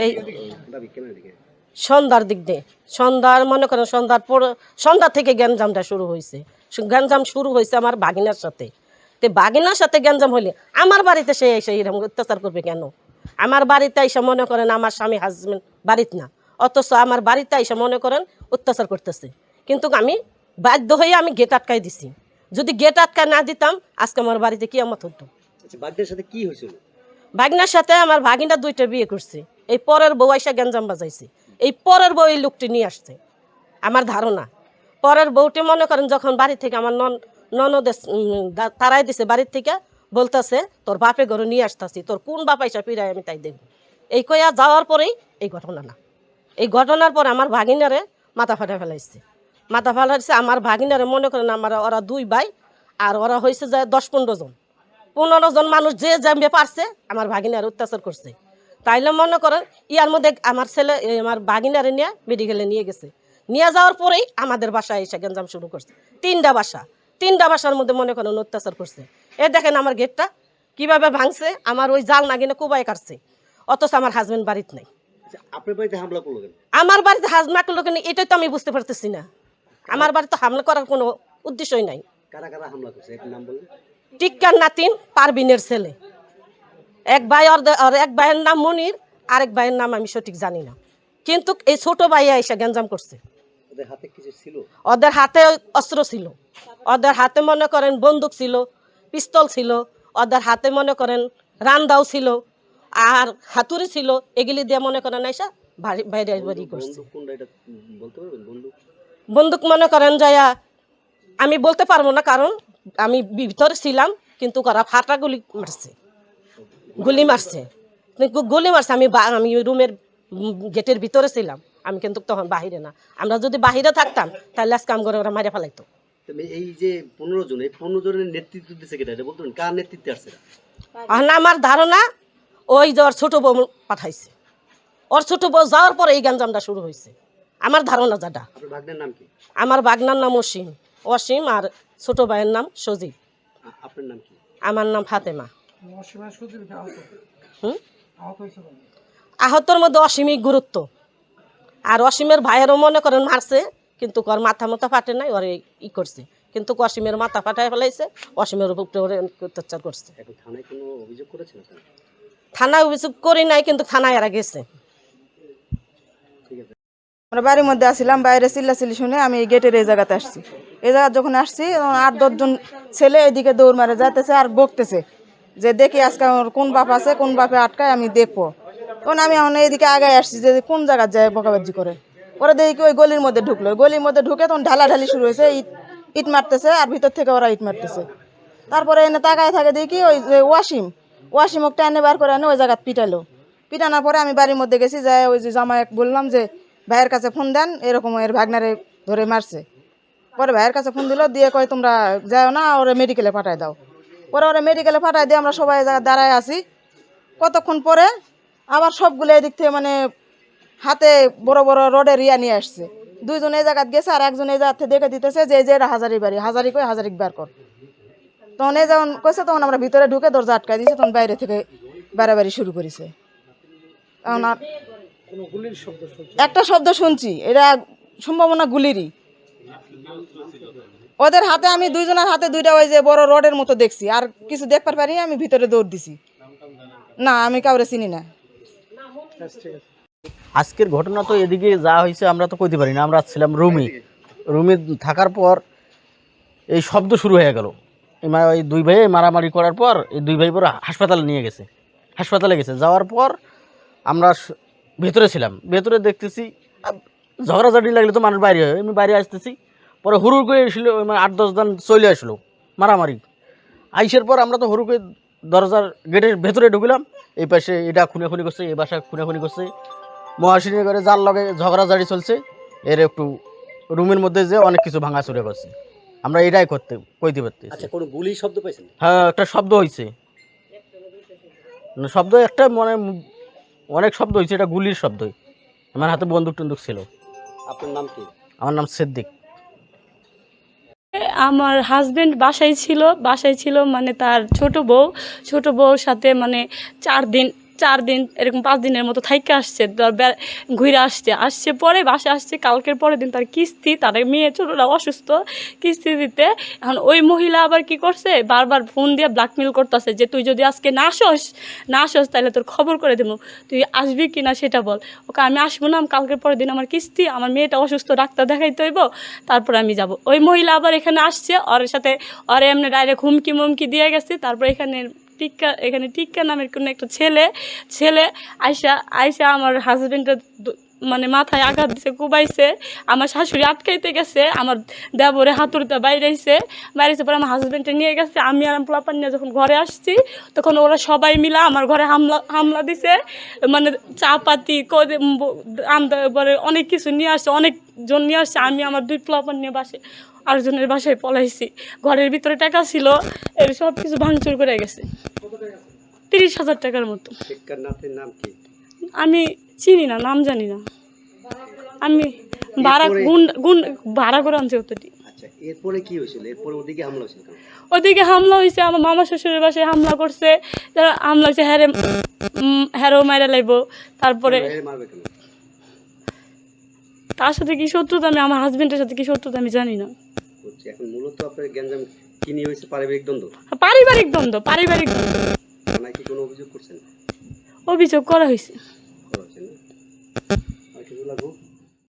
এই সন্ধ্যার দিক দিয়ে সন্ধ্যার মনে করেন সন্ধ্যা থেকে গ্যাঞ্জামটা শুরু হয়েছে। গ্যাঞ্জাম শুরু হয়েছে আমার বাগিনার সাথে। তো বাগিনার সাথে গ্যাঞ্জাম হইলে আমার বাড়িতে সে এসে এরকম অত্যাচার করবে কেন? আমার বাড়িতে এসে মনে করেন আমার স্বামী হাজবেন্ড বাড়িতে না, অথচ আমার বাড়িতে এসে মনে করেন অত্যাচার করতেছে। কিন্তু আমি বাধ্য হয়ে আমি গেট আটকাই দিছি। যদি গেট আটকায় না দিতাম আজকে আমার বাড়িতে কিয়ামত হতো। বাগদার সাথে কি হয়েছিল? ভাগনার সাথে আমার ভাগিনা 2টা বিয়ে করছে। এই পরের বউ আইসা গ্যাঞ্জাম বাজাইছে। এই পরের বউ এই লোকটি নিয়ে আসছে। আমার ধারণা পরের বউটি মনে করেন যখন বাড়ি থেকে আমার ননদে তারাই দিছে বাড়ির থেকে, বলতেছে তোর বাপে ঘরে নিয়ে আসতেছি, তোর কোন বাপ আইসা পিড়াই আমি তাই দেখব। এই কইয়া যাওয়ার পরেই এই ঘটনা না। এই ঘটনার পর আমার ভাগিনারে মাথা ফাটা ফেলাইছে। মাথা ফেলাইছে আমার ভাগিনারে মনে করেন আমার ওরা 2 ভাই আর ওরা হয়েছে যায় 10-15 জন। 15 জন মানুষ যে জামবে পারছে আমার ভাগিনার অত্যাচার করছে। তাইলে মনে করেন ইয়ার মধ্যে আমার ছেলে আমার ভাগিনারে নিয়ে মেডিকেলে নিয়ে গেছে। নিয়ে যাওয়ার পরেই আমাদের বাসায় এসে গ্যাঞ্জাম শুরু করছে। 3টা বাসার মধ্যে মনে করেন অত্যাচার করছে। দেখেন আমার গেটটা কিভাবে ভাঙছে, আমার ওই জাল নাগিনে কোবাই কাটছে, অথচ আমার হাজবেন্ড বাড়িতে নাই। আপনার বাড়িতে হামলা করলো কেন? আমার বাড়িতে হাজবেন্ড করলো কেন এটাই তো আমি বুঝতে পারতেছি না। আমার বাড়িতে হামলা করার কোনো উদ্দেশ্যই নাই। কারা কারা হামলা করছে একটু নাম বলুন। টিক্কার নাতিন পারবিনের ছেলে, এক ভাই আর এক ভাইয়ের নাম মনির, আরেক ভাইয়ের নাম আমি সঠিক জানি না। কিন্তু এই ছোট ভাইয়া এসে গ্যাঞ্জাম করছে। ওদের হাতে কিছু ছিল? ওদের হাতে অস্ত্র ছিল, ওদের হাতে মনে করেন বন্দুক ছিল, পিস্তল ছিল, ওদের হাতে মনে করেন রান্দাও ছিল আর হাতুড়ি ছিল। এগুলি দিয়ে মনে করেন এসে বাইরে বাড়ি করছে। কোনটা এটা বলতে পারবেন? বন্দুক মনে করেন যায়া আমি বলতে পারবো না, কারণ আমি ভিতরে ছিলাম। কিন্তু ওরা ফাটা গুলি মারছে। আমি রুমের গেটের ভিতরে ছিলাম, আমি কিন্তু তখন বাহিরে না। আমরা যদি বাহিরে থাকতাম তাহলে আজকে কাম করে ওরা মারে ফেলাইতো। এই যে 15 জন, এই 15 জনের নেতৃত্ব দিচ্ছে কেটা এটা বলতেন? কার নেতৃত্বে আসছে? আমার ধারণা ওই যে ওর ছোট বউ পাঠাইছে। ওর ছোট বউ যাওয়ার পরে এই গ্যাঞ্জামটা শুরু হয়েছে আমার ধারণা যেটা। আপনার ভাগ্নের নাম কি? আমার বাগনার নাম অসীম আর ছোট ভাইয়ের নাম সজীব। আপনার নাম কি? আমার নাম ফাতেমা। আহতর মধ্যে অসীমিক গুরুত্ব। আর অসীমের ভাইয়েরও মনে করেন মারছে, কিন্তু ওর মাথা ফাটে নাই, ওরে ই করছে। কিন্তু অসীমের মাথা ফাটাই ফেলাইছে, অসীমের উপরে ওরে অত্যাচার করছে। এখন থানায় কোনো অভিযোগ করেছেন? থানায় অভিযোগ করি নাই, কিন্তু থানায় এরা গেছে। আমরা বাড়ির মধ্যে আসছিলাম, বাইরে চিল্লাচিল্লি শুনে আমি গেটের এই জায়গাতে আসছি। এই জায়গা যখন আসছি 8-10 জন ছেলে এদিকে দৌড় মারে যাইতেছে আর বকতেছে যে দেখি আজকে আমার কোন বাপ আছে, কোন বাপে আটকায় আমি দেখবো। তখন আমি এখন এইদিকে আগে আসছি যে কোন জায়গায় যায় বকাবাজি করে। ওরা দেখি ওই গলির মধ্যে ঢুকলো। গলির মধ্যে ঢুকে তখন ঢালাঢালি শুরু হয়েছে, ইট মারতেছে আর ভিতর থেকে ওরা ইট মারতেছে। তারপরে এনে তাকায় থাকে দেখি ওই যে ওয়াসিম একটা এনে বার করে এনে ওই জায়গায় পিটালো। পিটানোর পরে আমি বাড়ির মধ্যে গেছি, যাই ওই যে জামাই বললাম যে ভাইয়ের কাছে ফোন দেন, এরকম এর ভাগনারে ধরে মারছে। পরে ভাইয়ের কাছে ফোন দিল, দিয়ে কয় তোমরা যাও না, ওরা মেডিকেলে পাঠায় দাও। পরে ওরা মেডিকেলে পাঠায় দিয়ে আমরা সবাই দাঁড়ায় আছি। কতক্ষণ পরে আবার সবগুলো এদিক থেকে মানে হাতে বড় বড় রডের ইয়া নিয়ে আসছে। 2 জন এই জায়গায় গেছে আর একজন এই জায়গা থেকে দেখে দিতেছে যে এরা হাজারি বাড়ি, হাজারি কই হাজারিক বার কর। তখন এই যখন কইছে তখন আমরা ভিতরে ঢুকে দরজা আটকাই দিয়েছি। তখন বাইরে থেকে বাড়াবাড়ি শুরু করেছে। তখন একটা শব্দ শুনছি, এটা সম্ভাবনা গুলিরই। ওদের হাতে আমি 2 জনের হাতে 2টা ওই যে বড় রডের মতো দেখছি, আর কিছু দেখতে পারি আমি ভিতরে দৌড় দিছি। না, আমি কাউরে চিনি না। আজকের ঘটনা তো এদিকে যা হয়েছে আমরা তো কইতে পারি না। আমরা ছিলাম রুমে থাকার পর এই শব্দ শুরু হয়ে গেল। এই 2 ভাই মারামারি করার পর এই 2 ভাই পরে হাসপাতালে গেছে। যাওয়ার পর আমরা ভেতরে ছিলাম, ভেতরে দেখতেছি ঝগড়াঝাটি লাগলে তো মানুষ বাইরে হয়, এমনি বাইরে আসতেছি। পরে হুড়ুর করে এসেছিলো 8-10 জন চলে আসলো মারামারি। আইসার পর আমরা তো হুড়ু করে দরজার গেটের ভেতরে ঢুকলাম। এই পাশে এটা খুনাখুনি করছে, এই বাসা খুনাখুনি করছে, মহাশিনী করে যার লগে ঝগড়াঝাটি চলছে। এর একটু রুমের মধ্যে যে অনেক কিছু ভাঙাচুরা করছে। আমরা এটাই কইতে পারতেছি। আচ্ছা, কোনো গুলির শব্দ পাইছেন? হ্যাঁ, একটা শব্দ হয়েছে, শব্দ একটা মানে অনেক শব্দ হয়েছে, এটা গুলির শব্দই। আমার হাতে বন্দুক টন্দুক ছিল। আপনার নাম কি? আমার নাম সিদ্দিক। আমার হাজবেন্ড বাসায় ছিল মানে তার ছোট বউর সাথে মানে 4 দিন 4 দিন এরকম 5 দিনের মতো থাইকে আসছে, ঘুরে আসছে পরে বাসে আসছে। কালকের পরের দিন তার কিস্তি, তার মেয়ে ছোটরা অসুস্থ, কিস্তি দিতে। এখন ওই মহিলা আবার কি করছে, বারবার ফোন দিয়ে ব্ল্যাকমেল করতেছে যে তুই যদি আজকে না আসস তাহলে তোর খবর করে দেবো, তুই আসবি কি না সেটা বল। ওকে আমি আসবো না, কালকের পরের দিন আমার কিস্তি, আমার মেয়েটা অসুস্থ, ডাক্তার দেখাইতে হইব, তারপর আমি যাব। ওই মহিলা আবার এখানে আসছে, ওর সাথে ওরে এমনি ডাইরেক্ট হুমকি দিয়ে গেছে। তারপর এখানে টিক্কা নামের কোনো একটা ছেলে আইসা আমার হাজবেন্ডের মানে মাথায় আঘাত দিছে, কুবাইছে। আমার শাশুড়ি আটকাইতে গেছে, আমার দেবরে হাতুড়িতে বাইরেছে পরে আমার হাজবেন্ডে নিয়ে গেছে। আমি আর পোলাপান নিয়ে যখন ঘরে আসছি তখন ওরা সবাই মিলা আমার ঘরে হামলা দিছে, মানে চাপাতি পরে অনেক কিছু নিয়ে আসছে, অনেকজন নিয়ে আসছে। আমি আমার 2 পোলাপান নিয়ে আরেকজনের বাসায় পলাইছি। ঘরের ভিতরে টাকা ছিল, এর সব কিছু ভাঙচুর করে গেছে। 30,000 টাকার মতো। নাম কি? আমি চিনি না, নাম জানি না। আমি ভাড়া করে আনছি ওতটি। আচ্ছা, এরপরে কি হয়েছিল? এরপরে ওদিকে হামলা হয়েছিল কেন? ওদিকে হামলা হয়েছে, আমার মামা শ্বশুরের বাসায় হামলা করছে। যারা হামলা হয়েছে হ্যারো মাইরা লাইব। তারপরে মারবে কেন? তার সাথে কি শত্রুতা, আমি আমার হাজবেন্ডের সাথে কি শত্রুতা আমি জানি না। এখন মূলত আপনার গ্যাঞ্জাম কি নিয়ে হয়েছে? পারিবারিক দ্বন্দ্ব। পারিবারিক দ্বন্দ্ব। থানায় কি কোনো অভিযোগ করছেন? অভিযোগ করা হয়েছে। আর কিছু লাগবে?